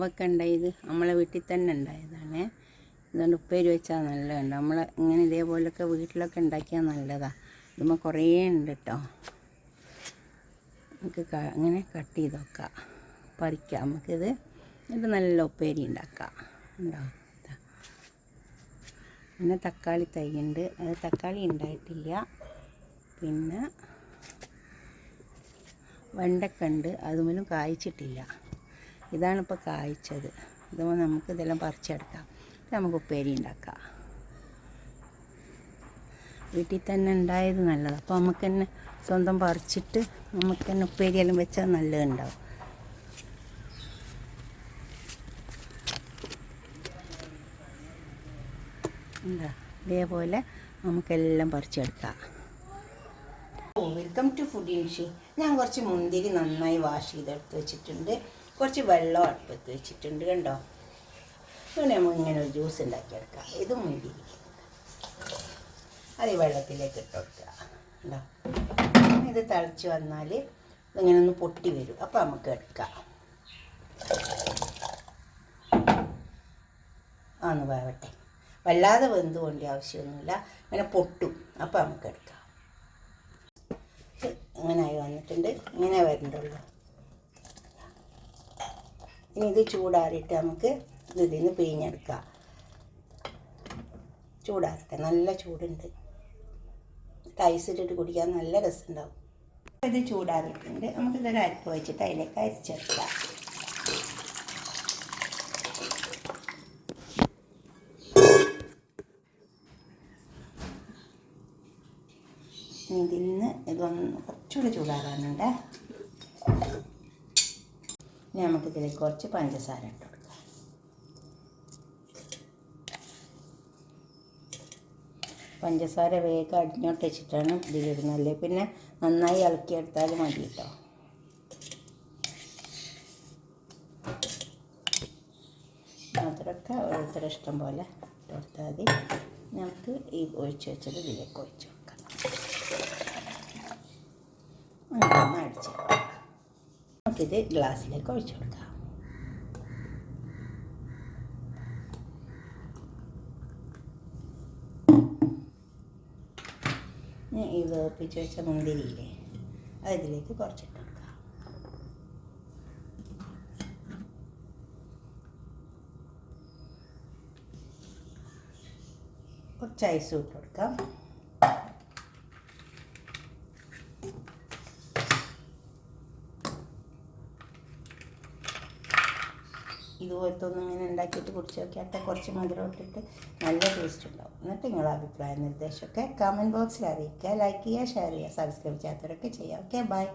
ഒക്കെ ഉണ്ടായത് നമ്മളെ വീട്ടിൽ തന്നെ ഉണ്ടായതാണ്. ഇതുകൊണ്ട് ഉപ്പേരി വെച്ചാൽ നല്ലതുണ്ട്. നമ്മൾ ഇങ്ങനെ ഇതേപോലെയൊക്കെ വീട്ടിലൊക്കെ ഉണ്ടാക്കിയാൽ നല്ലതാണ്. ഇതുമ്പോൾ കുറേ ഉണ്ട് കേട്ടോ. നമുക്ക് ഇങ്ങനെ കട്ട് ചെയ്ത് വെക്കാം, പറിക്കാം. നമുക്കിത് ഇത് നല്ല ഉപ്പേരി ഉണ്ടാക്കാം. ഉണ്ടാവും. പിന്നെ തക്കാളി തൈയുണ്ട്, അത് തക്കാളി ഉണ്ടായിട്ടില്ല. പിന്നെ വെണ്ടക്ക ഉണ്ട്, അതുമൂലം കായ്ച്ചിട്ടില്ല. ഇതാണിപ്പോൾ കായ്ച്ചത്. ഇതുമ്പോൾ നമുക്ക് ഇതെല്ലാം പറിച്ചെടുക്കാം, നമുക്ക് ഉപ്പേരി ഉണ്ടാക്കാം. വീട്ടിൽ തന്നെ ഉണ്ടായത് നല്ലതാണ്. അപ്പോൾ നമുക്ക് തന്നെ സ്വന്തം പറിച്ചിട്ട് നമുക്ക് തന്നെ ഉപ്പേരിയെല്ലാം വെച്ചാൽ നല്ലതുണ്ടാവും. എന്താ ഇതേപോലെ നമുക്കെല്ലാം പറിച്ചെടുക്കാം. വെൽക്കം ടു ഫുഡ് ഇൻഷി. ഞാൻ കുറച്ച് മുന്തിരി നന്നായി വാഷ് ചെയ്തെടുത്ത് വെച്ചിട്ടുണ്ട്. കുറച്ച് വെള്ളം അടുപ്പത്ത് വെച്ചിട്ടുണ്ട്. കണ്ടോ, ഇവിടെ നമുക്ക് ഇങ്ങനെ ഒരു ജ്യൂസ് ഉണ്ടാക്കിയെടുക്കാം. ഇത് മുന്തിരി അത് വെള്ളത്തിലേക്ക് ഇട്ട് കൊടുക്കുക. കണ്ടോ, ഇത് തിളച്ച് വന്നാൽ ഇങ്ങനെ ഒന്ന് പൊട്ടി വരും. അപ്പോൾ നമുക്ക് എടുക്കാം. ആന്ന് വേവട്ടെ, വല്ലാതെ വെന്ത് കൊണ്ട് ആവശ്യമൊന്നുമില്ല. ഇങ്ങനെ പൊട്ടും, അപ്പോൾ നമുക്ക് എടുക്കാം. ഇങ്ങനെയായി വന്നിട്ടുണ്ട്, ഇങ്ങനെ വരണ്ടുള്ളൂ. ഇനി ഇത് ചൂടാറിയിട്ട് നമുക്ക് ഇതിൽ നിന്ന് പിഴിഞ്ഞെടുക്കാം. ചൂടാറട്ടെ, നല്ല ചൂടുണ്ട്. ഐസ് ഇട്ടിട്ട് കുടിക്കാൻ നല്ല രസമുണ്ടാവും. ഇത് ചൂടാറിയിട്ടുണ്ട്. നമുക്കിതൊരു അരിപ്പ് വെച്ചിട്ട് അതിലേക്ക് അരിച്ചെടുക്കാം. ഇതിൽ നിന്ന് ഇതൊന്ന് കുറച്ചുകൂടി ചൂടാറാനുണ്ട്. ഇനി നമുക്കിതിലേക്ക് കുറച്ച് പഞ്ചസാര ഇട്ട് കൊടുക്കാം. പഞ്ചസാര വേഗം അടിഞ്ഞോട്ട് വെച്ചിട്ടാണ് ഇതിലിടുന്നത്. പിന്നെ നന്നായി ഇളക്കിയെടുത്താൽ മതി കേട്ടോ. മധുരമൊക്കെ ഓരോരുത്തരുടെ ഇഷ്ടം പോലെ ഇട്ട് കൊടുത്താൽ മതി. നമുക്ക് ഈ ഒഴിച്ച് വെച്ചത് ഇതിലേക്ക് ഒഴിച്ച് വെക്കാം. ഒന്ന് അടിച്ച് നമുക്കിത് ഗ്ലാസ്സിലേക്ക് ഒഴിച്ച് കൊടുക്കാം. ഈ വേപ്പിച്ച് വെച്ച മുന്തിരിയില്ലേ, അത് ഇതിലേക്ക് കുറച്ചിട്ട് കൊടുക്കാം. കുറച്ച് ഐസ് ഇട്ട് കൊടുക്കാം. ഇതുപോലത്തെ ഒന്നും ഇങ്ങനെ ഉണ്ടാക്കിയിട്ട് കുടിച്ച് നോക്കിയാൽ കുറച്ച് മധുരം ഇട്ടിട്ട് നല്ല ടേസ്റ്റ് ഉണ്ടാവും. എന്നിട്ട് നിങ്ങളുടെ അഭിപ്രായ നിർദ്ദേശമൊക്കെ കമൻറ്റ് ബോക്സിൽ അറിയിക്കുക. ലൈക്ക് ചെയ്യുക, ഷെയർ ചെയ്യുക, സബ്സ്ക്രൈബ് ചെയ്യാത്തവരൊക്കെ ചെയ്യുക. Okay, by.